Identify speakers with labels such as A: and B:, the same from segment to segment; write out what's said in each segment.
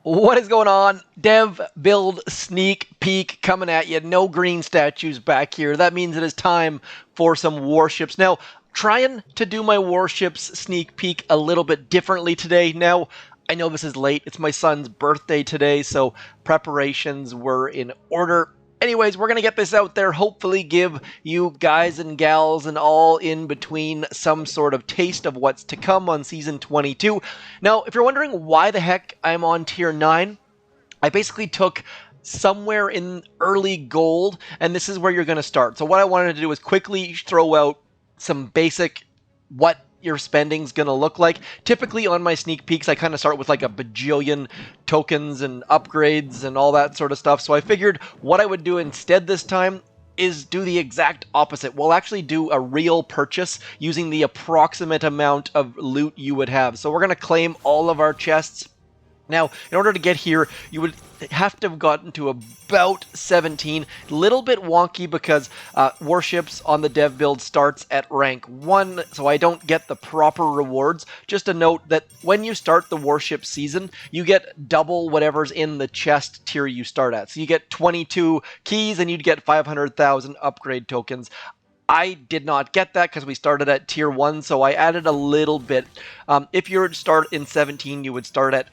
A: What is going on? Dev build sneak peek coming at you. No green statues back here. That means it is time for some warships. Now, trying to do my warships sneak peek a little bit differently today. Now, I know this is late. It's my son's birthday today, so preparations were in order. Anyways, we're going to get this out there, hopefully give you guys and gals and all in between some sort of taste of what's to come on Season 22. Now, if you're wondering why the heck I'm on Tier 9, I basically took somewhere in early gold, and this is where you're going to start. So what I wanted to do is quickly throw out some basic what your spending's going to look like. Typically on my sneak peeks, I kind of start with like a bajillion tokens and upgrades and all that sort of stuff. So I figured what I would do instead this time is do the exact opposite. We'll actually do a real purchase using the approximate amount of loot you would have. So we're going to claim all of our chests. Now, in order to get here, you would have to have gotten to about 17. Little bit wonky because warships on the dev build starts at rank 1, so I don't get the proper rewards. Just a note that when you start the warship season, you get double whatever's in the chest tier you start at. So you get 22 keys and you'd get 500,000 upgrade tokens. I did not get that because we started at tier 1, so I added a little bit. If you were to start in 17, you would start at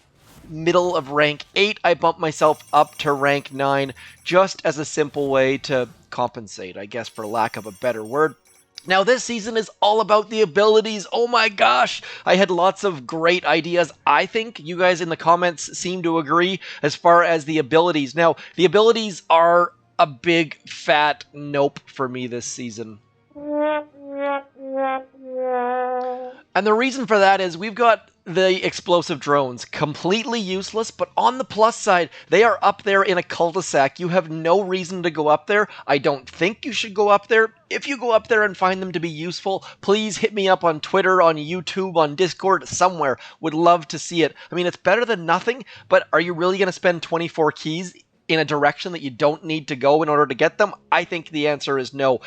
A: middle of rank 8. I bumped myself up to rank 9 just as a simple way to compensate, I guess, for lack of a better word. Now, this season is all about the abilities. Oh my gosh! I had lots of great ideas. I think you guys in the comments seem to agree as far as the abilities. Now, the abilities are a big fat nope for me this season. And the reason for that is we've got the explosive drones, completely useless, but on the plus side, they are up there in a cul-de-sac. You have no reason to go up there. I don't think you should go up there. If you go up there and find them to be useful, please hit me up on Twitter, on YouTube, on Discord, somewhere. Would love to see it. I mean, it's better than nothing, but are you really going to spend 24 keys in a direction that you don't need to go in order to get them? I think the answer is no.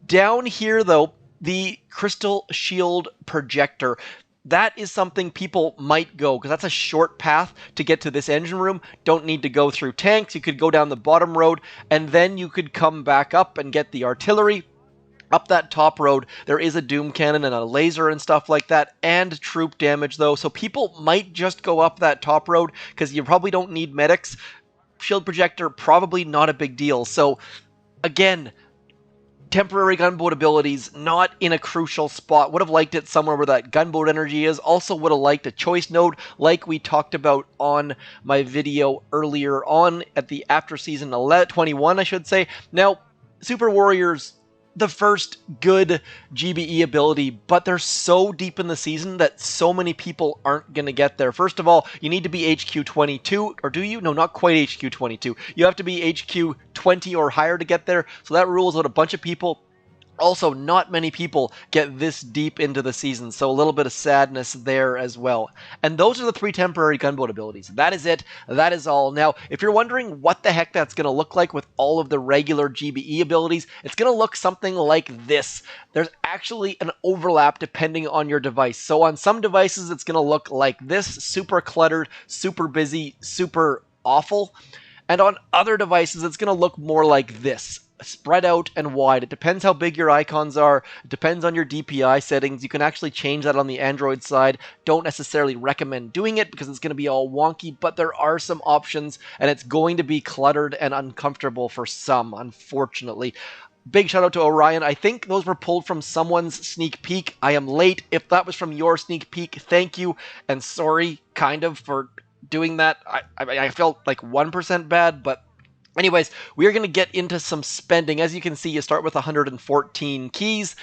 A: Down here, though, the Crystal Shield Projector. That is something people might go, because that's a short path to get to this engine room. Don't need to go through tanks. You could go down the bottom road, and then you could come back up and get the artillery. Up that top road, there is a doom cannon and a laser and stuff like that, and troop damage, though. So people might just go up that top road, because you probably don't need medics. Shield Projector, probably not a big deal. So, again, temporary gunboat abilities, not in a crucial spot. Would have liked it somewhere where that gunboat energy is. Also would have liked a choice node like we talked about on my video earlier on at the after season 21, I should say. Now, Super Warriors, the first good GBE ability, but they're so deep in the season that so many people aren't going to get there. First of all, you need to be HQ 22, or do you? No, not quite HQ 22. You have to be HQ 20 or higher to get there, so that rules out a bunch of people. Also, not many people get this deep into the season, so a little bit of sadness there as well. And those are the 3 temporary gunboat abilities. That is it. That is all. Now, if you're wondering what the heck that's going to look like with all of the regular GBE abilities, it's going to look something like this. There's actually an overlap depending on your device. So on some devices, it's going to look like this, super cluttered, super busy, super awful. And on other devices, it's going to look more like this, spread out and wide. It depends how big your icons are. It depends on your DPI settings. You can actually change that on the Android side. Don't necessarily recommend doing it because it's going to be all wonky, but there are some options, and it's going to be cluttered and uncomfortable for some, unfortunately. Big shout out to Orion. I think those were pulled from someone's sneak peek. I am late. If that was from your sneak peek, thank you, and sorry, kind of, for doing that. I felt like 1% bad, but anyways, we are going to get into some spending. As you can see, you start with 114 keys,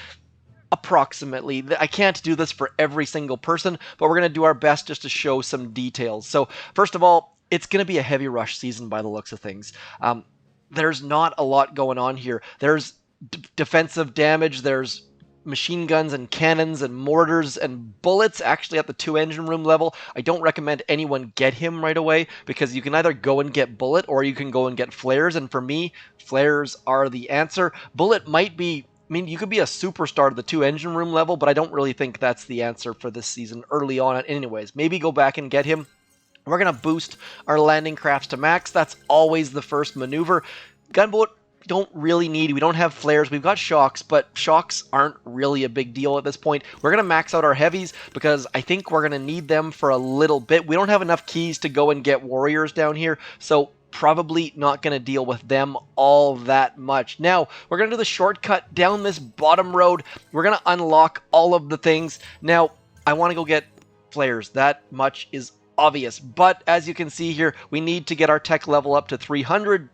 A: approximately. I can't do this for every single person, but we're going to do our best just to show some details. So, first of all, it's going to be a heavy rush season by the looks of things. There's not a lot going on here. There's defensive damage, there's machine guns and cannons and mortars and bullets actually at the 2 engine room level. I don't recommend anyone get him right away because you can either go and get bullet or you can go and get flares, and for me, flares are the answer. Bullet might be, I mean, you could be a superstar at the 2 engine room level, but I don't really think that's the answer for this season early on anyways. Maybe go back and get him. We're going to boost our landing crafts to max. That's always the first maneuver. Gunboat, we don't have flares. We've got shocks, but shocks aren't really a big deal at this point. We're going to max out our heavies because I think we're going to need them for a little bit. We don't have enough keys to go and get warriors down here, so probably not going to deal with them all that much. Now, we're going to do the shortcut down this bottom road. We're going to unlock all of the things. Now, I want to go get flares. That much is obvious, but as you can see here, we need to get our tech level up to 300.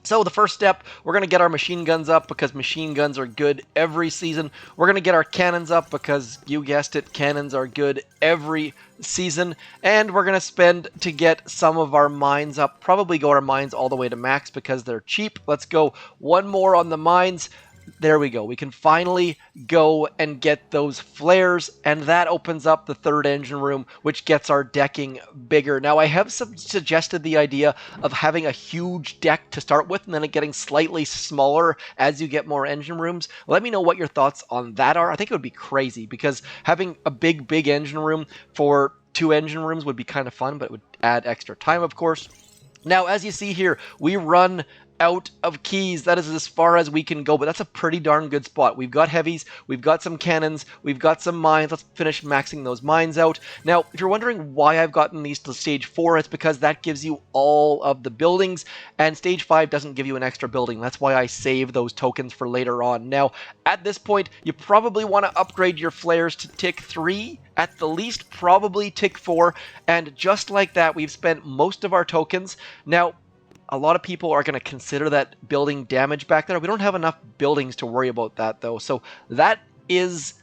A: So the first step, we're going to get our machine guns up because machine guns are good every season. We're going to get our cannons up because, you guessed it, cannons are good every season. And we're going to spend to get some of our mines up. Probably go our mines all the way to max because they're cheap. Let's go one more on the mines. There we go. We can finally go and get those flares, and that opens up the third engine room, which gets our decking bigger. Now, I have suggested the idea of having a huge deck to start with, and then it getting slightly smaller as you get more engine rooms. Let me know what your thoughts on that are. I think it would be crazy, because having a big engine room for 2 engine rooms would be kind of fun, but it would add extra time, of course. Now, as you see here, we run out of keys. That is as far as we can go, but that's a pretty darn good spot. We've got heavies, we've got some cannons, we've got some mines. Let's finish maxing those mines out. Now, if you're wondering why I've gotten these to stage 4, it's because that gives you all of the buildings, and stage 5 doesn't give you an extra building. That's why I save those tokens for later on. Now, at this point, you probably want to upgrade your flares to tick 3, at the least probably tick 4, and just like that, we've spent most of our tokens. Now, a lot of people are going to consider that building damage back there. We don't have enough buildings to worry about that, though. So that is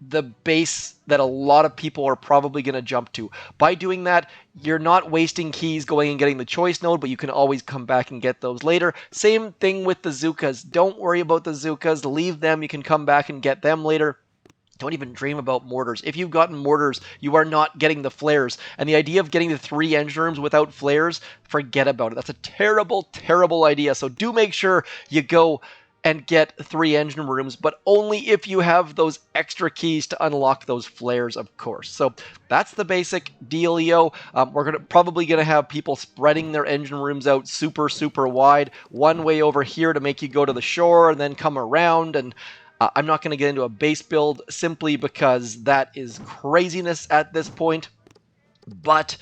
A: the base that a lot of people are probably going to jump to. By doing that, you're not wasting keys going and getting the choice node, but you can always come back and get those later. Same thing with the Zookas. Don't worry about the Zookas. Leave them. You can come back and get them later. Don't even dream about mortars. If you've gotten mortars, you are not getting the flares. And the idea of getting the 3 engine rooms without flares, forget about it. That's a terrible idea. So do make sure you go and get 3 engine rooms, but only if you have those extra keys to unlock those flares, of course. So that's the basic dealio. We're probably going to have people spreading their engine rooms out super wide. One way over here to make you go to the shore and then come around, and I'm not going to get into a base build simply because that is craziness at this point. But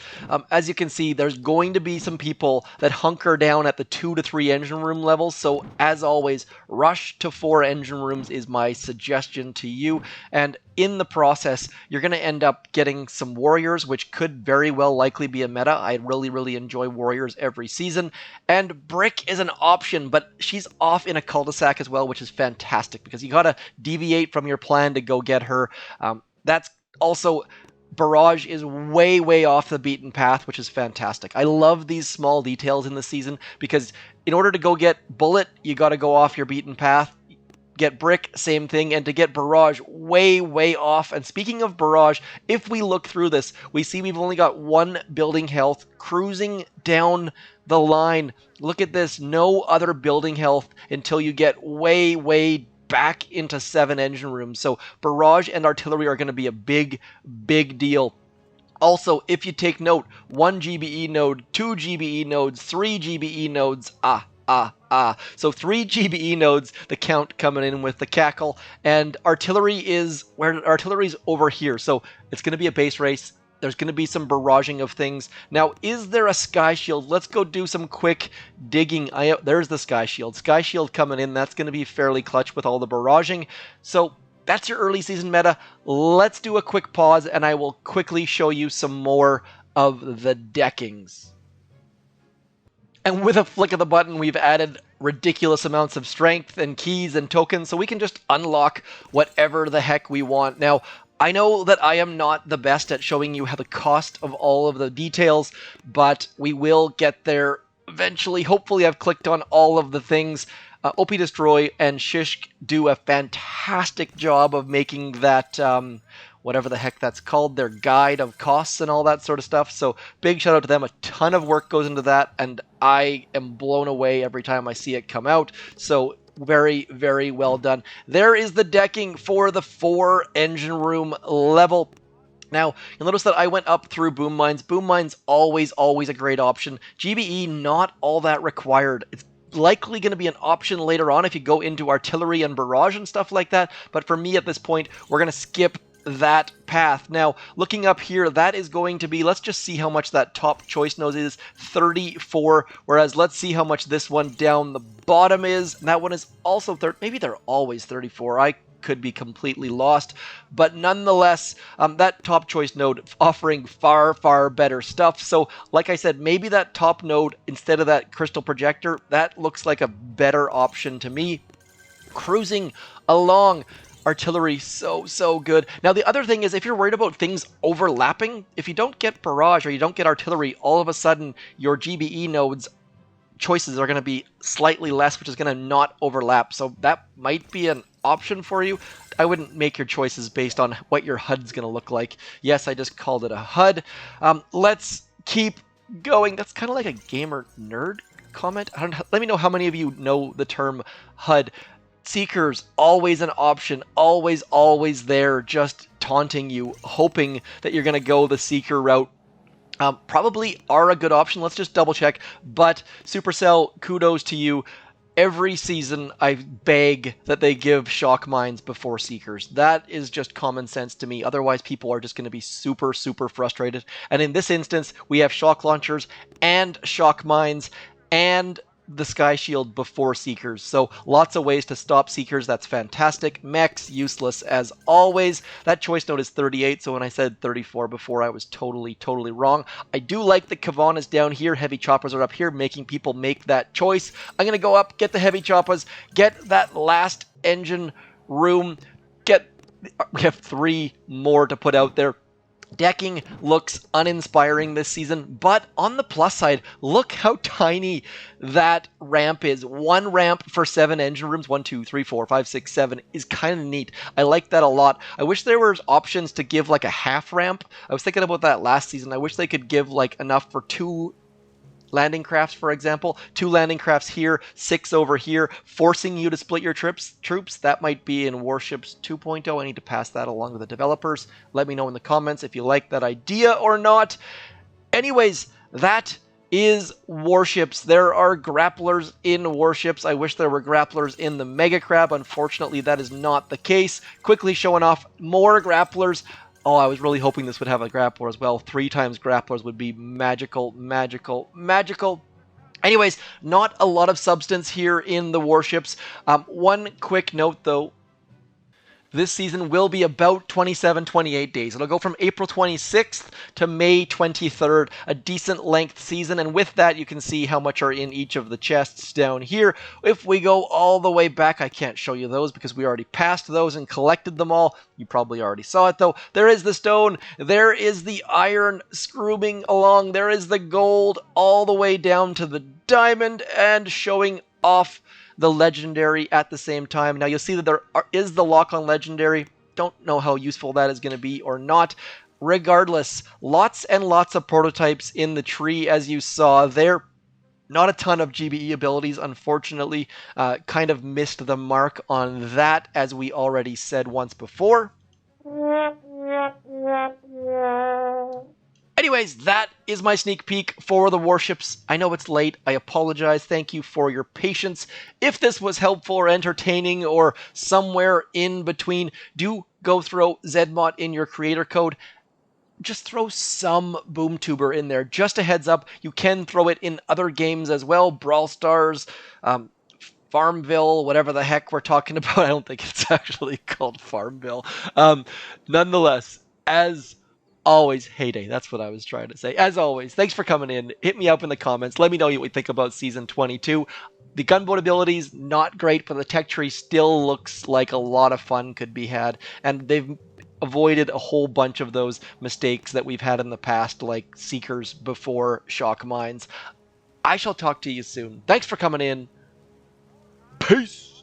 A: as you can see, there's going to be some people that hunker down at the 2 to 3 engine room levels. So as always, rush to 4 engine rooms is my suggestion to you. And in the process, you're going to end up getting some warriors, which could very well likely be a meta. I really enjoy warriors every season. And brick is an option, but she's off in a cul-de-sac as well, which is fantastic because you got to deviate from your plan to go get her. That's also... Barrage is way off the beaten path, which is fantastic. I love these small details in the season because in order to go get Bullet, you got to go off your beaten path. Get Brick, same thing, and to get Barrage, way off. And speaking of Barrage, if we look through this, we see we've only got 1 building health cruising down the line. Look at this, no other building health until you get way back into 7 engine rooms. So barrage and artillery are going to be a big deal. Also, if you take note, 1 GBE node, 2 GBE nodes, 3 GBE nodes, So 3 GBE nodes, the count coming in with the cackle, and artillery is where artillery's over here. So it's going to be a base race. There's going to be some barraging of things. Now, is there a sky shield? Let's go do some quick digging. There's the sky shield. Sky shield coming in. That's going to be fairly clutch with all the barraging. So that's your early season meta. Let's do a quick pause, and I will quickly show you some more of the deckings. And with a flick of the button, we've added ridiculous amounts of strength and keys and tokens, so we can just unlock whatever the heck we want. Now, I know that I am not the best at showing you how the cost of all of the details, but we will get there eventually. Hopefully I've clicked on all of the things. OP Destroy and Shishk do a fantastic job of making that, whatever the heck that's called, their guide of costs and all that sort of stuff. So big shout out to them. A ton of work goes into that, and I am blown away every time I see it come out. So very well done. There is the decking for the 4 engine room level. Now, you'll notice that I went up through Boom Mines. Boom Mines, always, always a great option. GBE, not all that required. It's likely going to be an option later on if you go into artillery and barrage and stuff like that, but for me at this point, we're going to skip that path. Now, looking up here, that is going to be, let's just see how much that top choice nose is, 34, whereas let's see how much this one down the bottom is. That one is also 30, maybe they're always 34. I could be completely lost, but nonetheless, that top choice node offering far, far better stuff. So like I said, maybe that top node instead of that crystal projector, that looks like a better option to me. Cruising along, artillery, so good. Now the other thing is, if you're worried about things overlapping, if you don't get barrage or you don't get artillery, all of a sudden your GBE nodes choices are going to be slightly less, which is going to not overlap. So that might be an option for you. I wouldn't make your choices based on what your HUD's going to look like. Yes, I just called it a HUD. Let's keep going. That's kind of like a gamer nerd comment. Let me know how many of you know the term HUD. Seekers, always an option, always, always there, just taunting you, hoping that you're going to go the Seeker route. Probably are a good option. Let's just double check. But Supercell, kudos to you. Every season, I beg that they give shock mines before Seekers. That is just common sense to me. Otherwise, people are just going to be super, super frustrated. And in this instance, we have shock launchers and shock mines and the Sky Shield before Seekers. So lots of ways to stop Seekers. That's fantastic. Mechs, useless as always. That choice node is 38, so when I said 34 before, I was totally wrong. I do like the Kavanas down here. Heavy choppers are up here, making people make that choice. I'm going to go up, get the heavy choppers, get that last engine room, we have 3 more to put out there. Decking looks uninspiring this season, but on the plus side, look how tiny that ramp is. 1 ramp for 7 engine rooms, 1, 2, 3, 4, 5, 6, 7, is kind of neat. I like that a lot. I wish there were options to give like a half ramp. I was thinking about that last season. I wish they could give like enough for 2 landing crafts, for example. 2 landing crafts here, 6 over here, forcing you to split your troops. That might be in Warships 2.0. I need to pass that along to the developers. Let me know in the comments if you like that idea or not. Anyways, that is Warships. There are grapplers in Warships. I wish there were grapplers in the Mega Crab. Unfortunately, that is not the case. Quickly showing off more grapplers. Oh, I was really hoping this would have a grappler as well. 3 times grapplers would be magical. Anyways, not a lot of substance here in the Warships. One quick note, though. This season will be about 27-28 days. It'll go from April 26th to May 23rd, a decent length season, and with that you can see how much are in each of the chests down here. If we go all the way back, I can't show you those because we already passed those and collected them all. You probably already saw it though. There is the stone, there is the iron scrooming along, there is the gold all the way down to the diamond and showing off the legendary at the same time. Now you'll see that there is the lock on legendary. Don't know how useful that is going to be or not. Regardless, lots and lots of prototypes in the tree as you saw there. Not a ton of GBE abilities, unfortunately. Kind of missed the mark on that, as we already said once before. Anyways, that is my sneak peek for the Warships. I know it's late. I apologize. Thank you for your patience. If this was helpful or entertaining or somewhere in between, do go throw ZMOT in your creator code. Just throw some BoomTuber in there. Just a heads up, you can throw it in other games as well. Brawl Stars, Farmville, whatever the heck we're talking about. I don't think it's actually called Farmville. Nonetheless, as always, heyday. That's what I was trying to say. As always, thanks for coming in. Hit me up in the comments. Let me know what you think about Season 22. The gunboat abilities, not great, but the tech tree still looks like a lot of fun could be had. And they've avoided a whole bunch of those mistakes that we've had in the past, like Seekers before shock mines. I shall talk to you soon. Thanks for coming in. Peace!